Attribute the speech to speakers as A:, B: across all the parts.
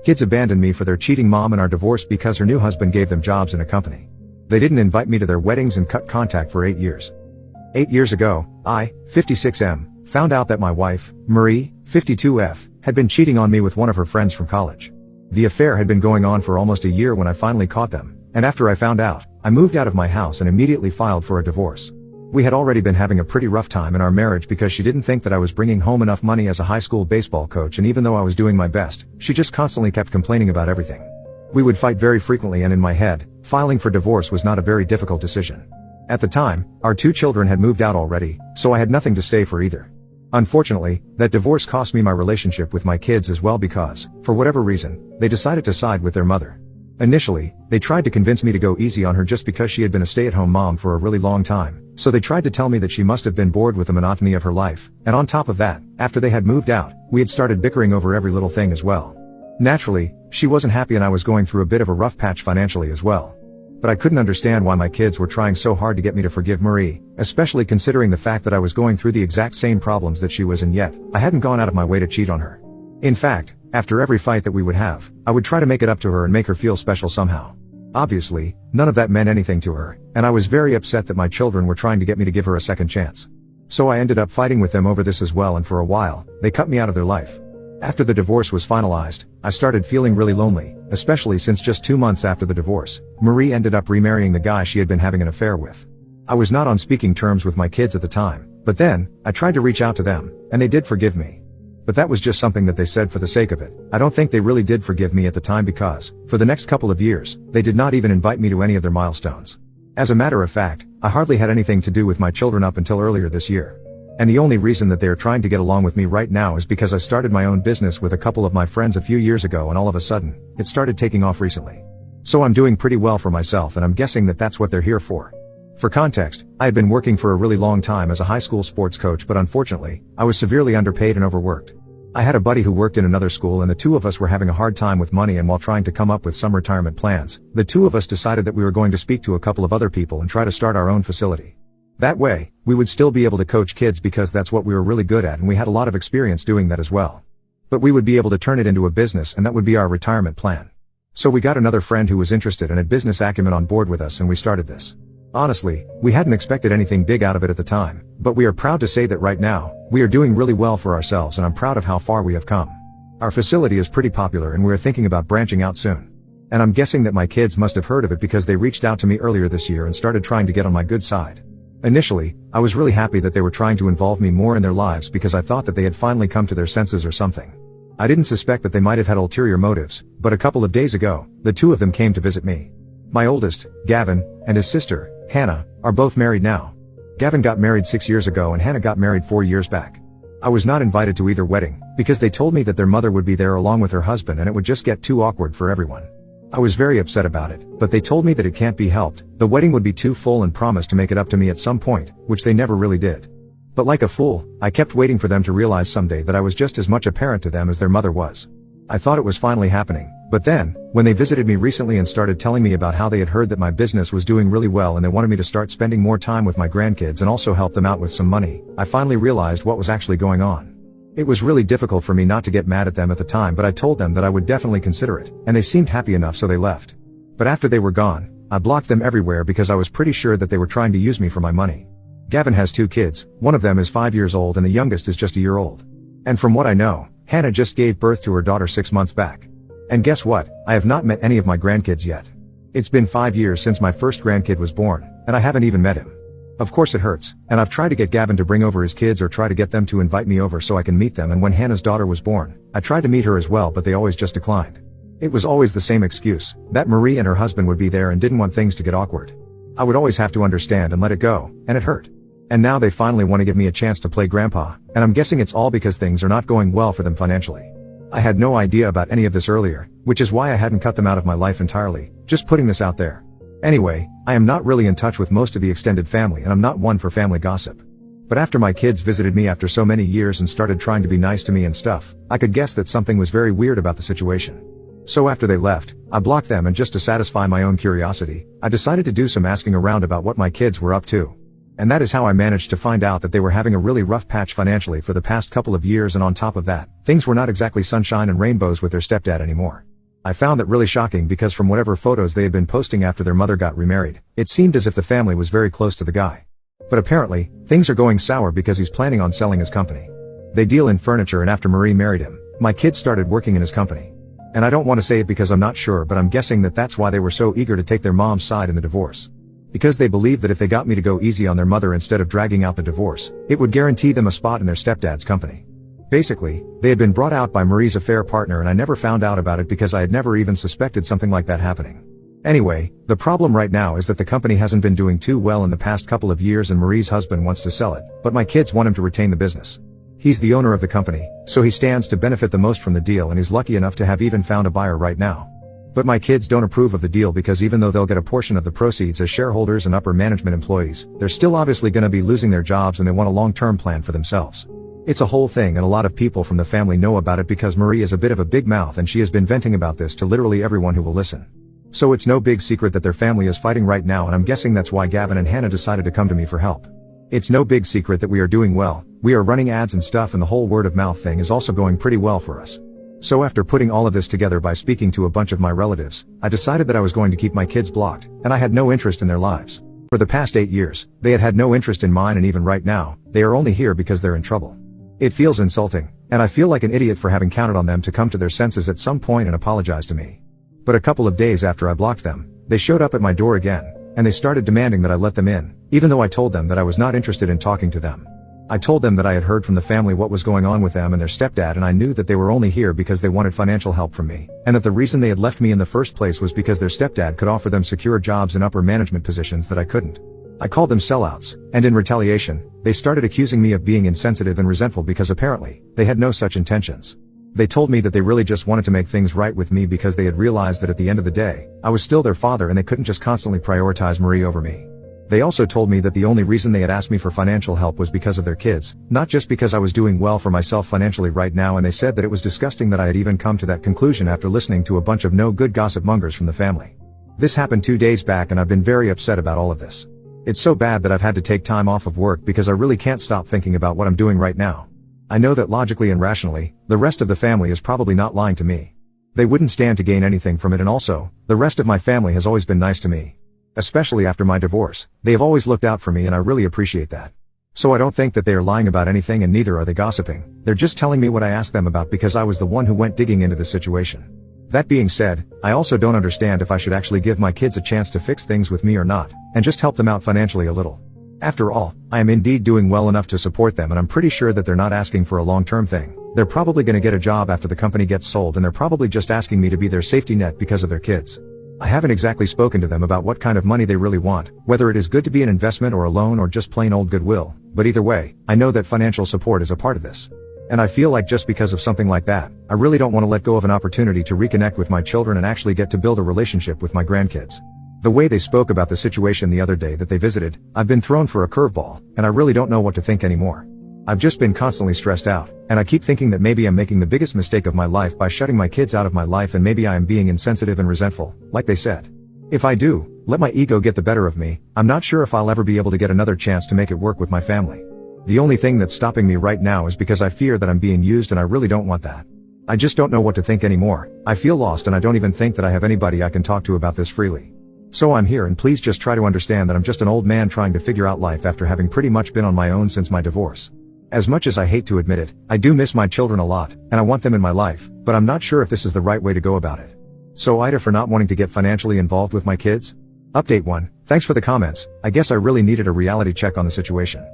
A: Kids abandoned me for their cheating mom and are divorced because her new husband gave them jobs in a company. They didn't invite me to their weddings and cut contact for 8 years. 8 years ago, I, 56M, found out that my wife, Marie, 52F, had been cheating on me with one of her friends from college. The affair had been going on for almost a year when I finally caught them, and after I found out, I moved out of my house and immediately filed for a divorce. We had already been having a pretty rough time in our marriage because she didn't think that I was bringing home enough money as a high school baseball coach, and even though I was doing my best, she just constantly kept complaining about everything. We would fight very frequently, and in my head, filing for divorce was not a very difficult decision. At the time, our 2 children had moved out already, so I had nothing to stay for either. Unfortunately, that divorce cost me my relationship with my kids as well because, for whatever reason, they decided to side with their mother. Initially, they tried to convince me to go easy on her just because she had been a stay-at-home mom for a really long time, so they tried to tell me that she must have been bored with the monotony of her life, and on top of that, after they had moved out, we had started bickering over every little thing as well. Naturally, she wasn't happy and I was going through a bit of a rough patch financially as well. But I couldn't understand why my kids were trying so hard to get me to forgive Marie, especially considering the fact that I was going through the exact same problems that she was, and yet, I hadn't gone out of my way to cheat on her. In fact, after every fight that we would have, I would try to make it up to her and make her feel special somehow. Obviously, none of that meant anything to her, and I was very upset that my children were trying to get me to give her a second chance. So I ended up fighting with them over this as well, and for a while, they cut me out of their life. After the divorce was finalized, I started feeling really lonely, especially since just 2 months after the divorce, Marie ended up remarrying the guy she had been having an affair with. I was not on speaking terms with my kids at the time, but then, I tried to reach out to them, and they did forgive me. But that was just something that they said for the sake of it. I don't think they really did forgive me at the time because, for the next couple of years, they did not even invite me to any of their milestones. As a matter of fact, I hardly had anything to do with my children up until earlier this year. And the only reason that they are trying to get along with me right now is because I started my own business with a couple of my friends a few years ago, and all of a sudden, it started taking off recently. So I'm doing pretty well for myself, and I'm guessing that that's what they're here for. For context, I had been working for a really long time as a high school sports coach, but unfortunately, I was severely underpaid and overworked. I had a buddy who worked in another school, and the two of us were having a hard time with money, and while trying to come up with some retirement plans, the two of us decided that we were going to speak to a couple of other people and try to start our own facility. That way, we would still be able to coach kids because that's what we were really good at, and we had a lot of experience doing that as well. But we would be able to turn it into a business, and that would be our retirement plan. So we got another friend who was interested and had business acumen on board with us, and we started this. Honestly, we hadn't expected anything big out of it at the time, but we are proud to say that right now, we are doing really well for ourselves, and I'm proud of how far we have come. Our facility is pretty popular, and we are thinking about branching out soon. And I'm guessing that my kids must have heard of it because they reached out to me earlier this year and started trying to get on my good side. Initially, I was really happy that they were trying to involve me more in their lives because I thought that they had finally come to their senses or something. I didn't suspect that they might have had ulterior motives, but a couple of days ago, the two of them came to visit me. My oldest, Gavin, and his sister, Hannah, are both married now. Gavin got married 6 years ago and Hannah got married 4 years back. I was not invited to either wedding, because they told me that their mother would be there along with her husband and it would just get too awkward for everyone. I was very upset about it, but they told me that it can't be helped, the wedding would be too full, and promised to make it up to me at some point, which they never really did. But like a fool, I kept waiting for them to realize someday that I was just as much a parent to them as their mother was. I thought it was finally happening, but then, when they visited me recently and started telling me about how they had heard that my business was doing really well and they wanted me to start spending more time with my grandkids and also help them out with some money, I finally realized what was actually going on. It was really difficult for me not to get mad at them at the time, but I told them that I would definitely consider it, and they seemed happy enough, so they left. But after they were gone, I blocked them everywhere because I was pretty sure that they were trying to use me for my money. Gavin has 2 kids, one of them is 5 years old and the youngest is just a year old. And from what I know, Hannah just gave birth to her daughter 6 months back. And guess what? I have not met any of my grandkids yet. It's been 5 years since my first grandkid was born, and I haven't even met him. Of course it hurts, and I've tried to get Gavin to bring over his kids or try to get them to invite me over so I can meet them, and when Hannah's daughter was born, I tried to meet her as well, but they always just declined. It was always the same excuse, that Marie and her husband would be there and didn't want things to get awkward. I would always have to understand and let it go, and it hurt. And now they finally want to give me a chance to play grandpa, and I'm guessing it's all because things are not going well for them financially. I had no idea about any of this earlier, which is why I hadn't cut them out of my life entirely, just putting this out there. Anyway, I am not really in touch with most of the extended family, and I'm not one for family gossip. But after my kids visited me after so many years and started trying to be nice to me and stuff, I could guess that something was very weird about the situation. So after they left, I blocked them, and just to satisfy my own curiosity, I decided to do some asking around about what my kids were up to. And that is how I managed to find out that they were having a really rough patch financially for the past couple of years, and on top of that, things were not exactly sunshine and rainbows with their stepdad anymore. I found that really shocking because from whatever photos they had been posting after their mother got remarried, it seemed as if the family was very close to the guy. But apparently, things are going sour because he's planning on selling his company. They deal in furniture, and after Marie married him, my kids started working in his company. And I don't want to say it because I'm not sure, but I'm guessing that that's why they were so eager to take their mom's side in the divorce. Because they believed that if they got me to go easy on their mother instead of dragging out the divorce, it would guarantee them a spot in their stepdad's company. Basically, they had been brought out by Marie's affair partner, and I never found out about it because I had never even suspected something like that happening. Anyway, the problem right now is that the company hasn't been doing too well in the past couple of years and Marie's husband wants to sell it, but my kids want him to retain the business. He's the owner of the company, so he stands to benefit the most from the deal, and he's lucky enough to have even found a buyer right now. But my kids don't approve of the deal because even though they'll get a portion of the proceeds as shareholders and upper management employees, they're still obviously going to be losing their jobs and they want a long-term plan for themselves. It's a whole thing, and a lot of people from the family know about it because Marie is a bit of a big mouth and she has been venting about this to literally everyone who will listen. So it's no big secret that their family is fighting right now, and I'm guessing that's why Gavin and Hannah decided to come to me for help. It's no big secret that we are doing well, we are running ads and stuff, and the whole word of mouth thing is also going pretty well for us. So after putting all of this together by speaking to a bunch of my relatives, I decided that I was going to keep my kids blocked, and I had no interest in their lives. For the past 8 years, they had no interest in mine, and even right now, they are only here because they're in trouble. It feels insulting, and I feel like an idiot for having counted on them to come to their senses at some point and apologize to me. But a couple of days after I blocked them, they showed up at my door again, and they started demanding that I let them in, even though I told them that I was not interested in talking to them. I told them that I had heard from the family what was going on with them and their stepdad, and I knew that they were only here because they wanted financial help from me, and that the reason they had left me in the first place was because their stepdad could offer them secure jobs in upper management positions that I couldn't. I called them sellouts, and in retaliation, they started accusing me of being insensitive and resentful because apparently, they had no such intentions. They told me that they really just wanted to make things right with me because they had realized that at the end of the day, I was still their father and they couldn't just constantly prioritize Marie over me. They also told me that the only reason they had asked me for financial help was because of their kids, not just because I was doing well for myself financially right now, and they said that it was disgusting that I had even come to that conclusion after listening to a bunch of no-good gossip mongers from the family. This happened 2 days back and I've been very upset about all of this. It's so bad that I've had to take time off of work because I really can't stop thinking about what I'm doing right now. I know that logically and rationally, the rest of the family is probably not lying to me. They wouldn't stand to gain anything from it, and also, the rest of my family has always been nice to me. Especially after my divorce, they have always looked out for me and I really appreciate that. So I don't think that they are lying about anything, and neither are they gossiping. They're just telling me what I asked them about because I was the one who went digging into the situation. That being said, I also don't understand if I should actually give my kids a chance to fix things with me or not, and just help them out financially a little. After all, I am indeed doing well enough to support them, and I'm pretty sure that they're not asking for a long-term thing. They're probably gonna get a job after the company gets sold, and they're probably just asking me to be their safety net because of their kids. I haven't exactly spoken to them about what kind of money they really want, whether it is good to be an investment or a loan or just plain old goodwill, but either way, I know that financial support is a part of this. And I feel like just because of something like that, I really don't want to let go of an opportunity to reconnect with my children and actually get to build a relationship with my grandkids. The way they spoke about the situation the other day that they visited, I've been thrown for a curveball, and I really don't know what to think anymore. I've just been constantly stressed out, and I keep thinking that maybe I'm making the biggest mistake of my life by shutting my kids out of my life, and maybe I am being insensitive and resentful, like they said. If I do, let my ego get the better of me, I'm not sure if I'll ever be able to get another chance to make it work with my family. The only thing that's stopping me right now is because I fear that I'm being used, and I really don't want that. I just don't know what to think anymore. I feel lost, and I don't even think that I have anybody I can talk to about this freely. So I'm here, and please just try to understand that I'm just an old man trying to figure out life after having pretty much been on my own since my divorce. As much as I hate to admit it, I do miss my children a lot, and I want them in my life, but I'm not sure if this is the right way to go about it. So Ida for not wanting to get financially involved with my kids? Update 1. Thanks for the comments. I guess I really needed a reality check on the situation.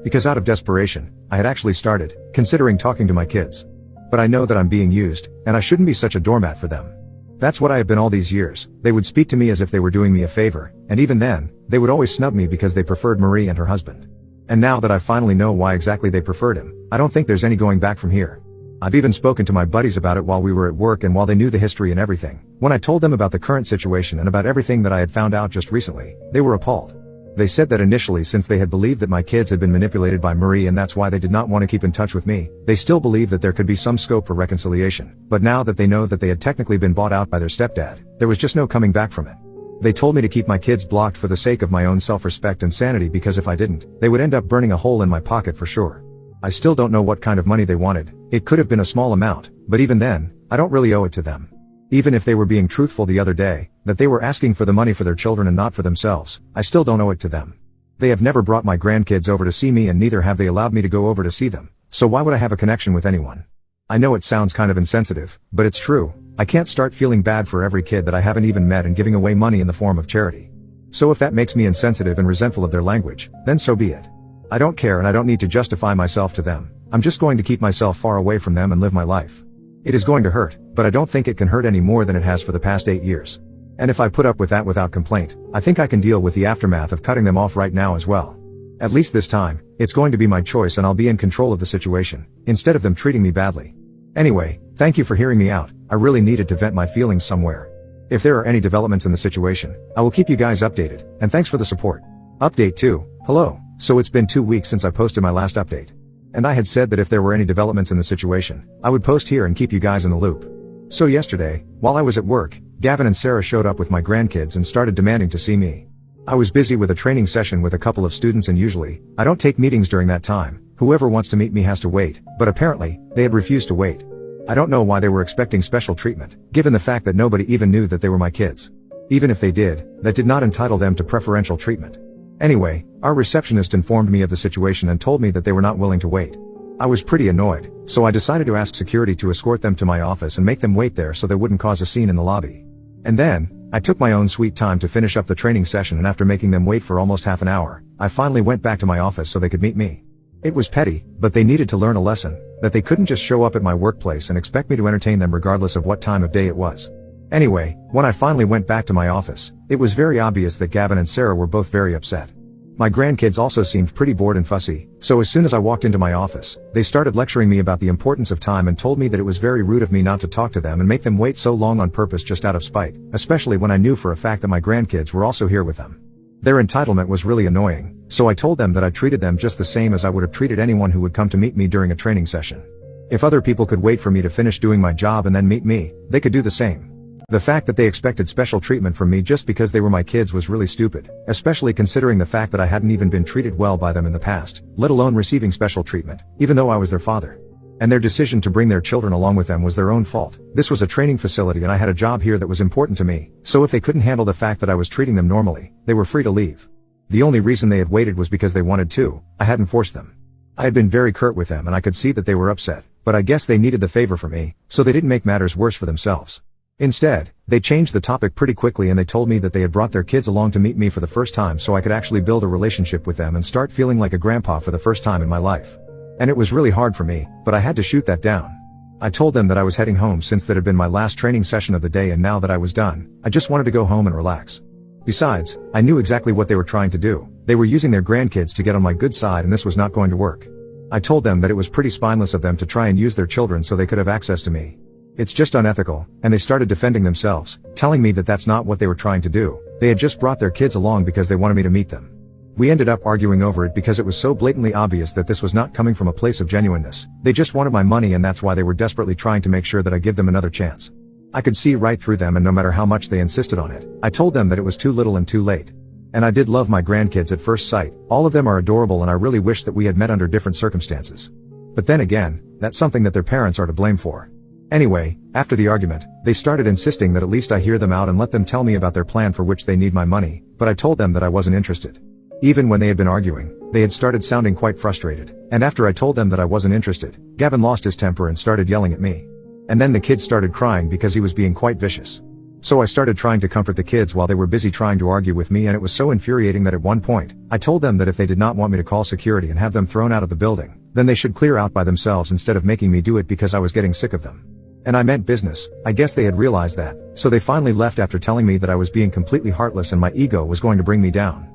A: Because out of desperation, I had actually started considering talking to my kids. But I know that I'm being used, and I shouldn't be such a doormat for them. That's what I have been all these years. They would speak to me as if they were doing me a favor, and even then, they would always snub me because they preferred Marie and her husband. And now that I finally know why exactly they preferred him, I don't think there's any going back from here. I've even spoken to my buddies about it while we were at work and while they knew the history and everything. When I told them about the current situation and about everything that I had found out just recently, they were appalled. They said that initially, since they had believed that my kids had been manipulated by Marie and that's why they did not want to keep in touch with me, they still believed that there could be some scope for reconciliation. But now that they know that they had technically been bought out by their stepdad, there was just no coming back from it. They told me to keep my kids blocked for the sake of my own self-respect and sanity, because if I didn't, they would end up burning a hole in my pocket for sure. I still don't know what kind of money they wanted. It could have been a small amount, but even then, I don't really owe it to them. Even if they were being truthful the other day, that they were asking for the money for their children and not for themselves, I still don't owe it to them. They have never brought my grandkids over to see me and neither have they allowed me to go over to see them, so why would I have a connection with anyone? I know it sounds kind of insensitive, but it's true. I can't start feeling bad for every kid that I haven't even met and giving away money in the form of charity. So if that makes me insensitive and resentful of their language, then so be it. I don't care and I don't need to justify myself to them. I'm just going to keep myself far away from them and live my life. It is going to hurt, but I don't think it can hurt any more than it has for the past 8 years. And if I put up with that without complaint, I think I can deal with the aftermath of cutting them off right now as well. At least this time, it's going to be my choice and I'll be in control of the situation, instead of them treating me badly. Anyway, thank you for hearing me out. I really needed to vent my feelings somewhere. If there are any developments in the situation, I will keep you guys updated, and thanks for the support. Update 2. Hello. So it's been 2 weeks since I posted my last update. And I had said that if there were any developments in the situation, I would post here and keep you guys in the loop. So yesterday, while I was at work, Gavin and Sarah showed up with my grandkids and started demanding to see me. I was busy with a training session with a couple of students and usually, I don't take meetings during that time. Whoever wants to meet me has to wait, but apparently, they had refused to wait. I don't know why they were expecting special treatment, given the fact that nobody even knew that they were my kids. Even if they did, that did not entitle them to preferential treatment. Anyway, our receptionist informed me of the situation and told me that they were not willing to wait. I was pretty annoyed, so I decided to ask security to escort them to my office and make them wait there so they wouldn't cause a scene in the lobby. And then, I took my own sweet time to finish up the training session and after making them wait for almost half an hour, I finally went back to my office so they could meet me. It was petty, but they needed to learn a lesson, that they couldn't just show up at my workplace and expect me to entertain them regardless of what time of day it was. Anyway, when I finally went back to my office, it was very obvious that Gavin and Sarah were both very upset. My grandkids also seemed pretty bored and fussy, so as soon as I walked into my office, they started lecturing me about the importance of time and told me that it was very rude of me not to talk to them and make them wait so long on purpose just out of spite, especially when I knew for a fact that my grandkids were also here with them. Their entitlement was really annoying, so I told them that I treated them just the same as I would have treated anyone who would come to meet me during a training session. If other people could wait for me to finish doing my job and then meet me, they could do the same. The fact that they expected special treatment from me just because they were my kids was really stupid, especially considering the fact that I hadn't even been treated well by them in the past, let alone receiving special treatment, even though I was their father. And their decision to bring their children along with them was their own fault. This was a training facility and I had a job here that was important to me, so if they couldn't handle the fact that I was treating them normally, they were free to leave. The only reason they had waited was because they wanted to. I hadn't forced them. I had been very curt with them and I could see that they were upset, but I guess they needed the favor from me, so they didn't make matters worse for themselves. Instead, they changed the topic pretty quickly and they told me that they had brought their kids along to meet me for the first time so I could actually build a relationship with them and start feeling like a grandpa for the first time in my life. And it was really hard for me, but I had to shoot that down. I told them that I was heading home since that had been my last training session of the day and now that I was done, I just wanted to go home and relax. Besides, I knew exactly what they were trying to do. They were using their grandkids to get on my good side and this was not going to work. I told them that it was pretty spineless of them to try and use their children so they could have access to me. It's just unethical, and they started defending themselves, telling me that that's not what they were trying to do. They had just brought their kids along because they wanted me to meet them. We ended up arguing over it because it was so blatantly obvious that this was not coming from a place of genuineness. They just wanted my money and that's why they were desperately trying to make sure that I give them another chance. I could see right through them and no matter how much they insisted on it, I told them that it was too little and too late. And I did love my grandkids at first sight. All of them are adorable and I really wish that we had met under different circumstances. But then again, that's something that their parents are to blame for. Anyway, after the argument, they started insisting that at least I hear them out and let them tell me about their plan for which they need my money, but I told them that I wasn't interested. Even when they had been arguing, they had started sounding quite frustrated, and after I told them that I wasn't interested, Gavin lost his temper and started yelling at me. And then the kids started crying because he was being quite vicious. So I started trying to comfort the kids while they were busy trying to argue with me and it was so infuriating that at one point, I told them that if they did not want me to call security and have them thrown out of the building, then they should clear out by themselves instead of making me do it because I was getting sick of them. And I meant business. I guess they had realized that, so they finally left after telling me that I was being completely heartless and my ego was going to bring me down.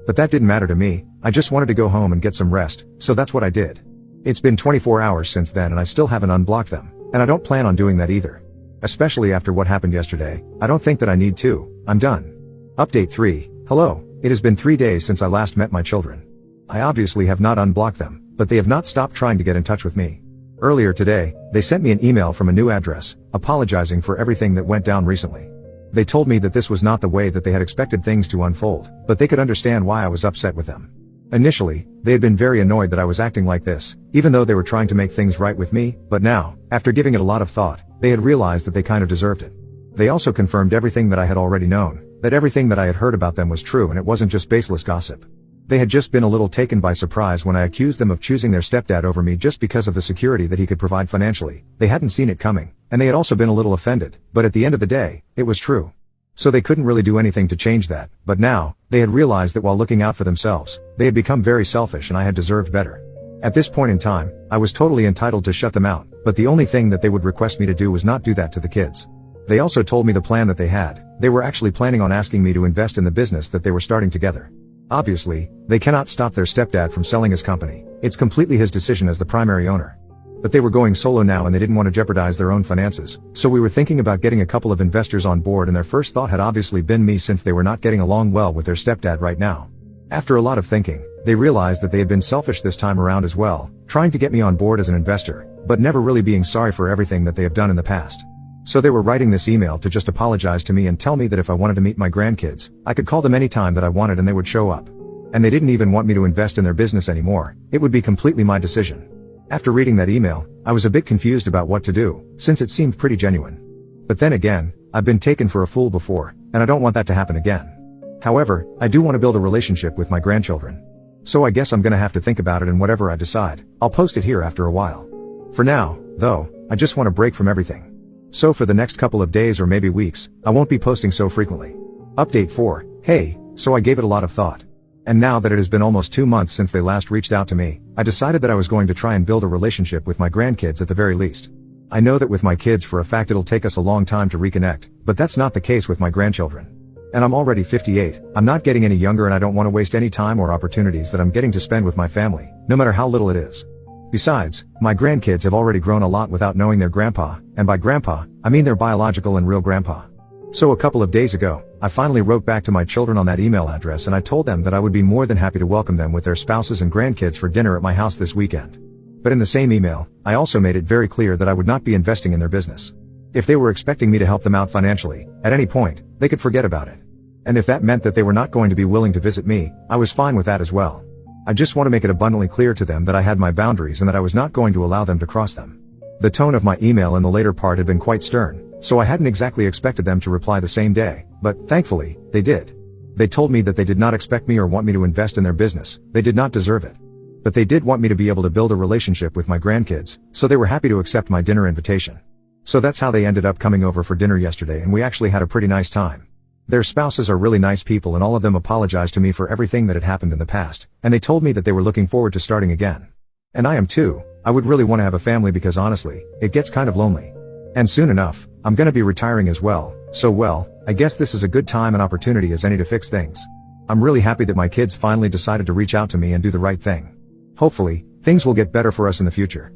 A: But that didn't matter to me, I just wanted to go home and get some rest, so that's what I did. It's been 24 hours since then and I still haven't unblocked them, and I don't plan on doing that either. Especially after what happened yesterday, I don't think that I need to. I'm done. Update 3. Hello. It has been 3 days since I last met my children. I obviously have not unblocked them, but they have not stopped trying to get in touch with me. Earlier today, they sent me an email from a new address, apologizing for everything that went down recently. They told me that this was not the way that they had expected things to unfold, but they could understand why I was upset with them. Initially, they had been very annoyed that I was acting like this, even though they were trying to make things right with me, but now, after giving it a lot of thought, they had realized that they kind of deserved it. They also confirmed everything that I had already known, that everything that I had heard about them was true and it wasn't just baseless gossip. They had just been a little taken by surprise when I accused them of choosing their stepdad over me just because of the security that he could provide financially. They hadn't seen it coming, and they had also been a little offended, but at the end of the day, it was true. So they couldn't really do anything to change that, but now, they had realized that while looking out for themselves, they had become very selfish and I had deserved better. At this point in time, I was totally entitled to shut them out, but the only thing that they would request me to do was not do that to the kids. They also told me the plan that they had. They were actually planning on asking me to invest in the business that they were starting together. Obviously, they cannot stop their stepdad from selling his company. It's completely his decision as the primary owner. But they were going solo now and they didn't want to jeopardize their own finances, so we were thinking about getting a couple of investors on board, and their first thought had obviously been me since they were not getting along well with their stepdad right now. After a lot of thinking, they realized that they had been selfish this time around as well, trying to get me on board as an investor, but never really being sorry for everything that they have done in the past. So they were writing this email to just apologize to me and tell me that if I wanted to meet my grandkids, I could call them anytime that I wanted and they would show up. And they didn't even want me to invest in their business anymore. It would be completely my decision. After reading that email, I was a bit confused about what to do, since it seemed pretty genuine. But then again, I've been taken for a fool before, and I don't want that to happen again. However, I do want to build a relationship with my grandchildren. So I guess I'm gonna have to think about it, and whatever I decide, I'll post it here after a while. For now, though, I just want a break from everything. So for the next couple of days or maybe weeks, I won't be posting so frequently. Update 4, hey, so I gave it a lot of thought. And now that it has been almost 2 months since they last reached out to me, I decided that I was going to try and build a relationship with my grandkids at the very least. I know that with my kids for a fact it'll take us a long time to reconnect, but that's not the case with my grandchildren. And I'm already 58, I'm not getting any younger, and I don't want to waste any time or opportunities that I'm getting to spend with my family, no matter how little it is. Besides, my grandkids have already grown a lot without knowing their grandpa, and by grandpa, I mean their biological and real grandpa. So a couple of days ago, I finally wrote back to my children on that email address and I told them that I would be more than happy to welcome them with their spouses and grandkids for dinner at my house this weekend. But in the same email, I also made it very clear that I would not be investing in their business. If they were expecting me to help them out financially, at any point, they could forget about it. And if that meant that they were not going to be willing to visit me, I was fine with that as well. I just want to make it abundantly clear to them that I had my boundaries and that I was not going to allow them to cross them. The tone of my email in the later part had been quite stern, so I hadn't exactly expected them to reply the same day, but thankfully, they did. They told me that they did not expect me or want me to invest in their business. They did not deserve it. But they did want me to be able to build a relationship with my grandkids, so they were happy to accept my dinner invitation. So that's how they ended up coming over for dinner yesterday, and we actually had a pretty nice time. Their spouses are really nice people, and all of them apologized to me for everything that had happened in the past, and they told me that they were looking forward to starting again. And I am too. I would really want to have a family because honestly, it gets kind of lonely. And soon enough, I'm gonna be retiring as well, so well, I guess this is a good time and opportunity as any to fix things. I'm really happy that my kids finally decided to reach out to me and do the right thing. Hopefully, things will get better for us in the future.